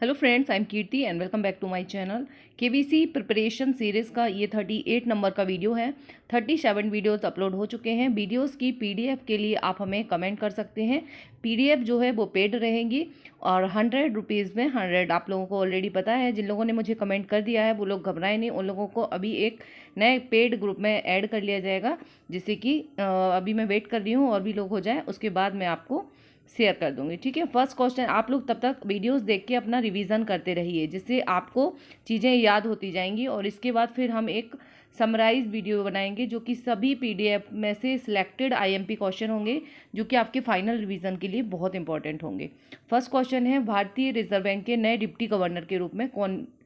Hello friends, I am Kirti and welcome back to my channel. KBC preparation series का ये 38 number का video है। 37 videos upload हो चुके हैं। वीडियोस की पीडीएफ के लिए आप हमें कमेंट कर सकते हैं। पीडीएफ जो है वो पेड रहेंगी और 100 रुपीज़ में 100 आप लोगों को ऑलरेडी पता है। जिन लोगों ने मुझे कमेंट कर दिया है वो लोग घबराएं नहीं, उन लोगों को अभी एक नए पेड ग्रुप में ऐड कर लिया जाएगा, जिससे कि अभी मैं वेट कर रही हूँ और भी लोग हो जाएँ, उसके बाद मैं आपको शेयर कर दूंगी। ठीक है, फर्स्ट क्वेश्चन आप लोग तब तक वीडियोस देख के अपना रिवीजन करते रहिए, जिससे आपको चीज़ें याद होती जाएंगी और इसके बाद फिर हम एक समराइज वीडियो बनाएंगे जो कि सभी पीडीएफ में से सिलेक्टेड आईएमपी क्वेश्चन होंगे, जो कि आपके फाइनल रिवीजन के लिए बहुत इंपॉर्टेंट होंगे। फर्स्ट क्वेश्चन है, भारतीय रिजर्व बैंक के नए डिप्टी गवर्नर के रूप में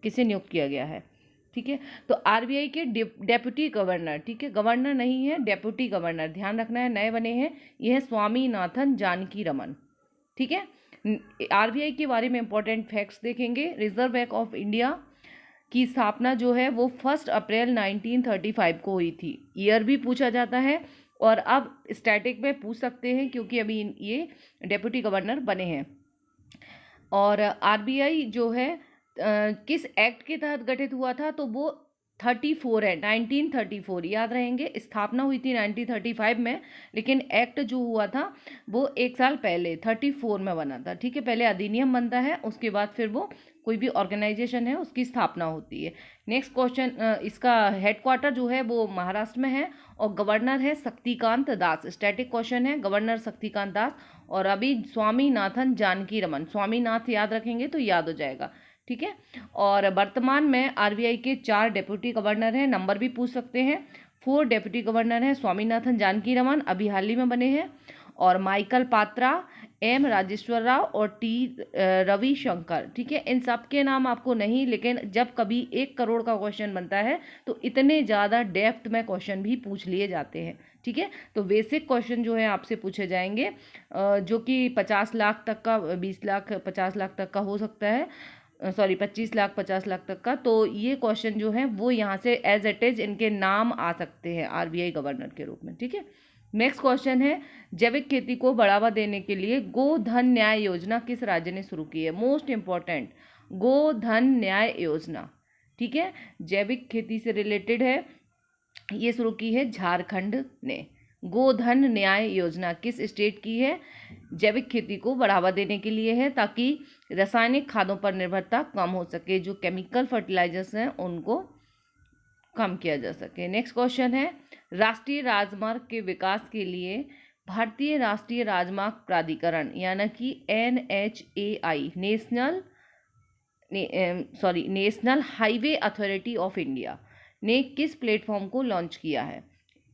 किसे नियुक्त किया गया है। ठीक है, तो आरबीआई के डेप्यूटी गवर्नर, ठीक है, गवर्नर नहीं है, डेप्यूटी गवर्नर ध्यान रखना है, नए बने हैं, ये है स्वामीनाथन जानकी रमन। ठीक है, आरबीआई के बारे में इंपॉर्टेंट फैक्ट्स देखेंगे। रिजर्व बैंक ऑफ इंडिया की स्थापना जो है वो 1 अप्रैल 1935 को हुई थी। ईयर भी पूछा जाता है और अब स्टैटिक में पूछ सकते हैं क्योंकि अभी ये डेप्यूटी गवर्नर बने हैं। और आरबीआई जो है किस एक्ट के तहत गठित हुआ था, तो वो 34 है, 1934 याद रहेंगे। स्थापना हुई थी 1935 में, लेकिन एक्ट जो हुआ था वो एक साल पहले 34 में बना था। ठीक है, पहले अधिनियम बनता है, उसके बाद फिर वो कोई भी ऑर्गेनाइजेशन है उसकी स्थापना होती है। नेक्स्ट क्वेश्चन, इसका हेडक्वार्टर जो है वो महाराष्ट्र में है और गवर्नर है शक्तिकांत दास। स्टैटिक क्वेश्चन है, गवर्नर शक्तिकांत दास और अभी स्वामीनाथन जानकी रमन। स्वामीनाथ याद रखेंगे तो याद हो जाएगा। ठीक है, और वर्तमान में आरबीआई के 4 डेप्यूटी गवर्नर हैं, नंबर भी पूछ सकते हैं। 4 डेप्यूटी गवर्नर हैं, स्वामीनाथन जानकी रमन अभी हाल ही में बने हैं, और माइकल पात्रा, एम राजेश्वर राव और टी रविशंकर। ठीक है, इन सब के नाम आपको नहीं, लेकिन जब कभी 1 करोड़ का क्वेश्चन बनता है तो इतने ज़्यादा डेप्थ में क्वेश्चन भी पूछ लिए जाते हैं। ठीक है, तो बेसिक क्वेश्चन जो है आपसे पूछे जाएंगे, जो कि 50 लाख तक का, 20 लाख 50 लाख तक का हो सकता है, सॉरी 25 लाख 50 लाख तक का। तो ये क्वेश्चन जो है वो यहाँ से एज इट इज इनके नाम आ सकते हैं आरबीआई गवर्नर के रूप में। ठीक है, नेक्स्ट क्वेश्चन है, जैविक खेती को बढ़ावा देने के लिए गोधन न्याय योजना किस राज्य ने शुरू की है। मोस्ट इंपॉर्टेंट, गोधन न्याय योजना। ठीक है, जैविक खेती से रिलेटेड है, ये शुरू की है झारखंड ने। गोधन न्याय योजना किस स्टेट की है। जैविक खेती को बढ़ावा देने के लिए है, ताकि रासायनिक खादों पर निर्भरता कम हो सके, जो केमिकल फर्टिलाइजर्स हैं उनको कम किया जा सके। नेक्स्ट क्वेश्चन है, राष्ट्रीय राजमार्ग के विकास के लिए भारतीय राष्ट्रीय राजमार्ग प्राधिकरण यानी कि NHAI, national highway authority of India ने किस प्लेटफॉर्म को लॉन्च किया है।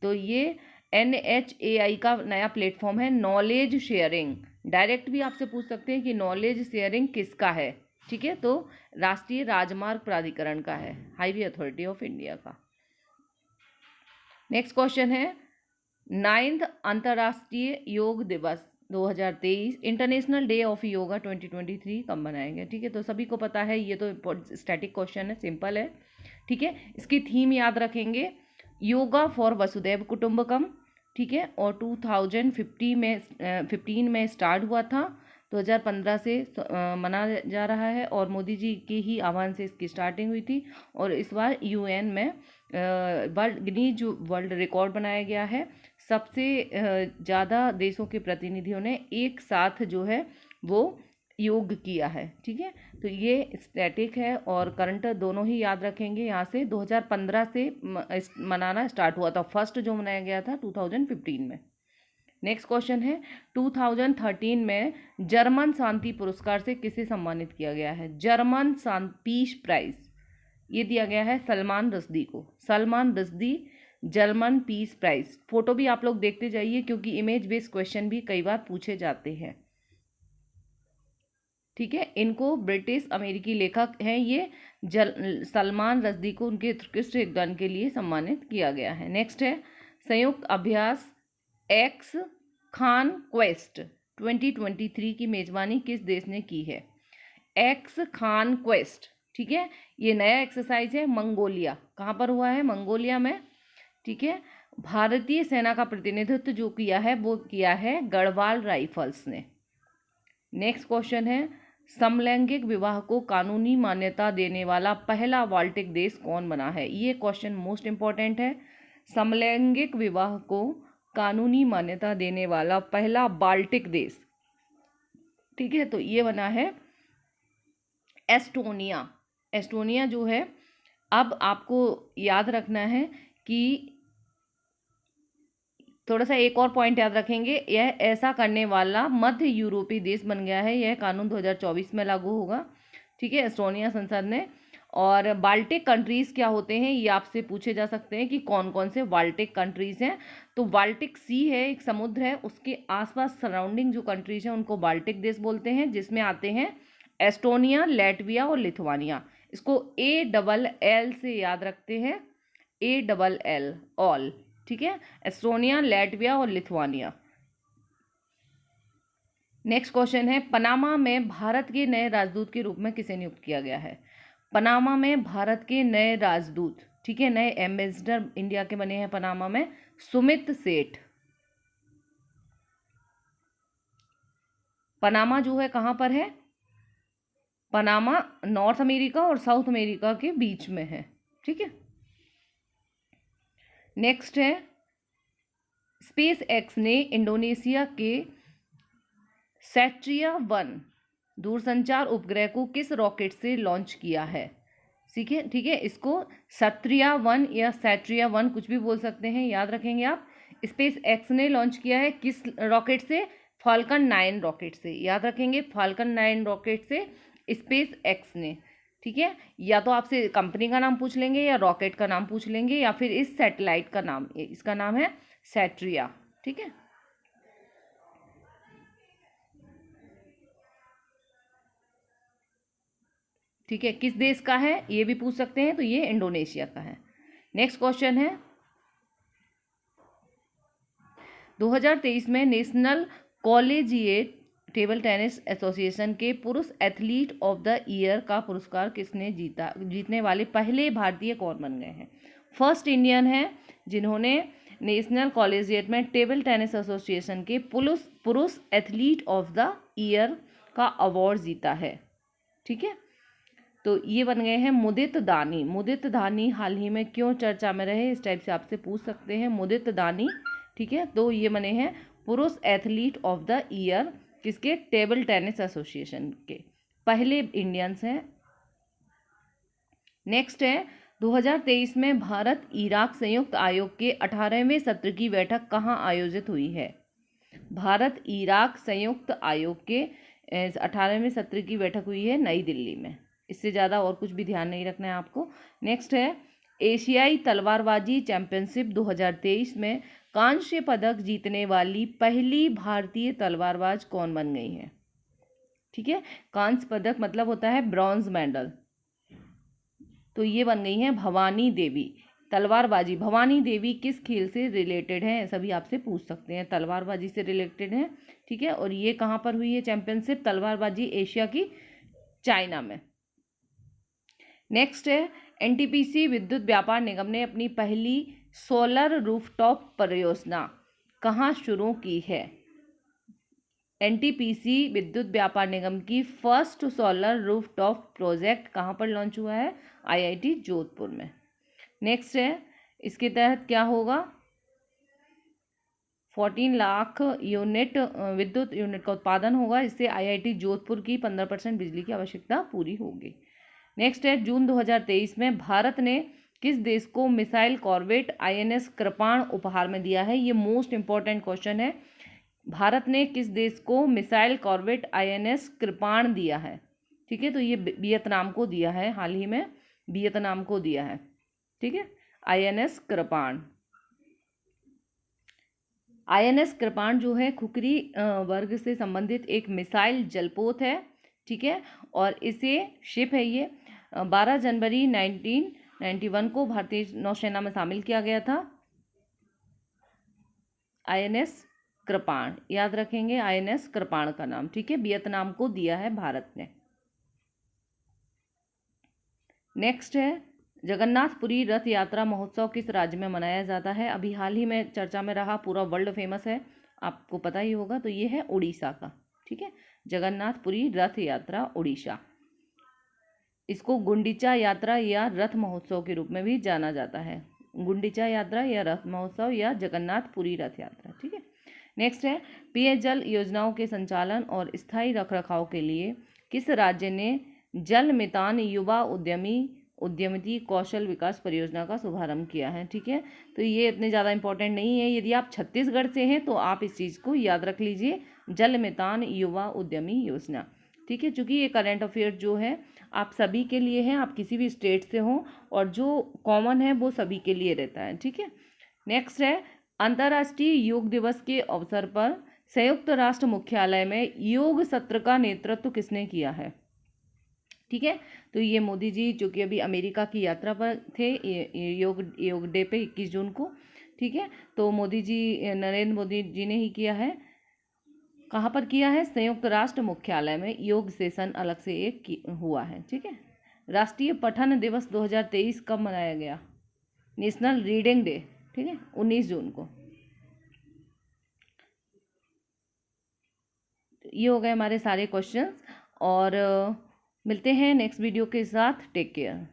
तो ये NHAI का नया प्लेटफॉर्म है, नॉलेज शेयरिंग। डायरेक्ट भी आपसे पूछ सकते हैं कि नॉलेज शेयरिंग किसका है। ठीक है, तो राष्ट्रीय राजमार्ग प्राधिकरण का है, हाईवे अथॉरिटी ऑफ इंडिया का। नेक्स्ट क्वेश्चन है, 9वां अंतर्राष्ट्रीय योग दिवस 2023, इंटरनेशनल डे ऑफ योगा 2023 कब मनाएंगे। ठीक है, तो सभी को पता है, ये तो स्टैटिक क्वेश्चन है, सिंपल है। ठीक है, इसकी थीम याद रखेंगे, योगा फॉर वसुधैव कुटुंबकम। ठीक है, और 2015 में स्टार्ट हुआ था, 2015 से मनाया जा रहा है और मोदी जी के ही आह्वान से इसकी स्टार्टिंग हुई थी। और इस बार यूएन में गिनीज वर्ल्ड रिकॉर्ड बनाया गया है। सबसे ज़्यादा देशों के प्रतिनिधियों ने एक साथ जो है वो योग किया है। ठीक है, तो ये स्टैटिक है और करंट दोनों ही याद रखेंगे। यहाँ से 2015 से मनाना स्टार्ट हुआ था, फर्स्ट जो मनाया गया था 2015 में। नेक्स्ट क्वेश्चन है, 2013 में जर्मन शांति पुरस्कार से किसे सम्मानित किया गया है। जर्मन पीस प्राइज ये दिया गया है सलमान रश्दी को। Salman Rushdie German peace prize. Photo भी आप लोग देखते जाइए क्योंकि इमेज बेस्ड क्वेश्चन भी कई बार पूछे जाते हैं। ठीक है, इनको ब्रिटिश अमेरिकी लेखक हैं ये सलमान रश्दी को उनके उत्कृष्ट योगदान के लिए सम्मानित किया गया है। नेक्स्ट है, संयुक्त अभ्यास एक्स खान क्वेस्ट 2023 की मेजबानी किस देश ने की है। एक्स खान क्वेस्ट, ठीक है, ये नया एक्सरसाइज है, मंगोलिया। कहाँ पर हुआ है, मंगोलिया में। ठीक है, भारतीय सेना का प्रतिनिधित्व जो किया है वो किया है गढ़वाल राइफल्स ने। नेक्स्ट क्वेश्चन है, समलैंगिक विवाह को कानूनी मान्यता देने वाला पहला बाल्टिक देश कौन बना है? ये क्वेश्चन मोस्ट इंपॉर्टेंट है। समलैंगिक विवाह को कानूनी मान्यता देने वाला पहला बाल्टिक देश, ठीक है, तो ये बना है एस्टोनिया। एस्टोनिया जो है, अब आपको याद रखना है कि थोड़ा सा एक और पॉइंट याद रखेंगे, यह ऐसा करने वाला मध्य यूरोपीय देश बन गया है। यह कानून 2024 में लागू होगा, ठीक है, एस्टोनिया संसद ने। और बाल्टिक कंट्रीज़ क्या होते हैं, ये आपसे पूछे जा सकते हैं कि कौन कौन से बाल्टिक कंट्रीज़ हैं। तो बाल्टिक सी है, एक समुद्र है, उसके आसपास सराउंडिंग जो कंट्रीज़ हैं उनको बाल्टिक देश बोलते हैं, जिसमें आते हैं एस्टोनिया, लैटविया और लिथुआनिया। इसको ALL से याद रखते हैं, ALL, ऑल, ठीक है, एस्टोनिया, लैटविया और लिथुआनिया। नेक्स्ट क्वेश्चन है, पनामा में भारत के नए राजदूत के रूप में किसे नियुक्त किया गया है? पनामा में भारत के नए राजदूत, ठीक है, नए एम्बेसडर इंडिया के बने हैं पनामा में सुमित सेठ। पनामा जो है कहाँ पर है? पनामा नॉर्थ अमेरिका और साउथ अमेरिका के बीच में है, ठीक है। नेक्स्ट है, स्पेस एक्स ने इंडोनेशिया के सैट्रिया-1 दूरसंचार उपग्रह को किस रॉकेट से लॉन्च किया है? ठीक है, ठीक है, इसको सैट्रिया-1 या सैट्रिया-1 कुछ भी बोल सकते हैं, याद रखेंगे आप। स्पेस एक्स ने लॉन्च किया है किस रॉकेट से? फाल्कन 9 रॉकेट से, याद रखेंगे, फाल्कन 9 रॉकेट से स्पेस एक्स ने, ठीक है। या तो आपसे कंपनी का नाम पूछ लेंगे या रॉकेट का नाम पूछ लेंगे या फिर इस सैटेलाइट का नाम, इसका नाम है सैट्रिया, ठीक है। ठीक है, किस देश का है ये भी पूछ सकते हैं, तो ये इंडोनेशिया का है। नेक्स्ट क्वेश्चन है, 2023 में national collegiate table tennis association के पुरुष एथलीट ऑफ द ईयर का पुरस्कार किसने जीता? जीतने वाले पहले भारतीय कौन बन गए हैं? फर्स्ट इंडियन है जिन्होंने नेशनल कॉलेजिएट में टेबल टेनिस एसोसिएशन के पुरुष एथलीट ऑफ द ईयर का अवार्ड जीता है, ठीक है। तो ये बन गए हैं मुदित दानी। मुदित दानी हाल ही में क्यों चर्चा में रहे, इस टाइप से आपसे पूछ सकते हैं, मुदित दानी, ठीक है। तो ये बने हैं पुरुष एथलीट ऑफ द ईयर, किसके? टेबल टेनिस एसोसिएशन के पहले इंडियंस हैं। नेक्स्ट है, 2023 में भारत इराक संयुक्त आयोग के 18वें सत्र की बैठक कहाँ आयोजित हुई है? भारत इराक संयुक्त आयोग के 18वें सत्र की बैठक हुई है नई दिल्ली में। इससे ज़्यादा और कुछ भी ध्यान नहीं रखना है आपको। नेक्स्ट है, एशियाई तलवारबाजी चैंपियनशिप 2023 में कांस्य पदक जीतने वाली पहली भारतीय तलवारबाज कौन बन गई है? ठीक है, कांस्य पदक मतलब होता है ब्रॉन्ज मेडल, तो ये बन गई हैं भवानी देवी। तलवारबाजी, भवानी देवी किस खेल से रिलेटेड है, सभी आपसे पूछ सकते हैं, तलवारबाजी से रिलेटेड है, ठीक है। और ये कहाँ पर हुई है चैंपियनशिप तलवारबाजी? एशिया की चाइना में। नेक्स्ट है, एनटीपीसी विद्युत व्यापार निगम ने अपनी पहली सोलर रूफटॉप परियोजना कहाँ शुरू की है? एनटीपीसी विद्युत व्यापार निगम की फर्स्ट सोलर रूफटॉप प्रोजेक्ट कहाँ पर लॉन्च हुआ है? आईआईटी जोधपुर में। नेक्स्ट है, इसके तहत क्या होगा? 14 लाख यूनिट विद्युत यूनिट का उत्पादन होगा। इससे आईआईटी जोधपुर की 15% बिजली की आवश्यकता पूरी होगी। नेक्स्ट है, जून 2023 में भारत ने किस देश को मिसाइल कॉर्वेट INS कृपाण उपहार में दिया है? ये मोस्ट इंपॉर्टेंट क्वेश्चन है। भारत ने किस देश को मिसाइल कॉर्वेट INS कृपाण दिया है? ठीक है, तो ये वियतनाम को दिया है, हाल ही में वियतनाम को दिया है, ठीक है, INS कृपाण। INS कृपाण जो है खुखरी वर्ग से संबंधित एक मिसाइल जलपोत है, ठीक है, और इसे शिप है ये 12 जनवरी 1991 को भारतीय नौसेना में शामिल किया गया था। INS कृपाण, याद रखेंगे INS कृपाण का नाम, ठीक है, वियतनाम को दिया है भारत ने। नेक्स्ट है, जगन्नाथपुरी रथ यात्रा महोत्सव किस राज्य में मनाया जाता है? अभी हाल ही में चर्चा में रहा, पूरा वर्ल्ड फेमस है, आपको पता ही होगा, तो ये है उड़ीसा का, ठीक है। जगन्नाथपुरी रथ यात्रा उड़ीसा। इसको गुंडीचा यात्रा या रथ महोत्सव के रूप में भी जाना जाता है। गुंडीचा यात्रा या रथ महोत्सव या जगन्नाथपुरी रथ यात्रा, ठीक है। नेक्स्ट है, पेयजल योजनाओं के संचालन और स्थायी रखरखाव के लिए किस राज्य ने जल मितान युवा उद्यमिती कौशल विकास परियोजना का शुभारंभ किया है, ठीक है। तो ये इतने ज़्यादा इंपॉर्टेंट नहीं है। यदि आप छत्तीसगढ़ से हैं तो आप इस चीज़ को याद रख लीजिए, जल मितान युवा उद्यमी योजना, ठीक है। चूँकि ये करंट अफेयर जो है आप सभी के लिए है, आप किसी भी स्टेट से हो, और जो कॉमन है वो सभी के लिए रहता है, ठीक है। नेक्स्ट है, अंतर्राष्ट्रीय योग दिवस के अवसर पर संयुक्त राष्ट्र मुख्यालय में योग सत्र का नेतृत्व किसने किया है, ठीक है। तो ये मोदी जी जो कि अभी अमेरिका की यात्रा पर थे योग डे पे 21 जून को, ठीक है। तो मोदी जी, नरेंद्र मोदी जी ने ही किया है। कहाँ पर किया है? संयुक्त राष्ट्र मुख्यालय में योग सेशन अलग से एक हुआ है, ठीक है। राष्ट्रीय पठन दिवस 2023 कब मनाया गया? नेशनल रीडिंग डे, ठीक है, 19 जून को। ये हो गए हमारे सारे क्वेश्चंस, और मिलते हैं नेक्स्ट वीडियो के साथ। Take care.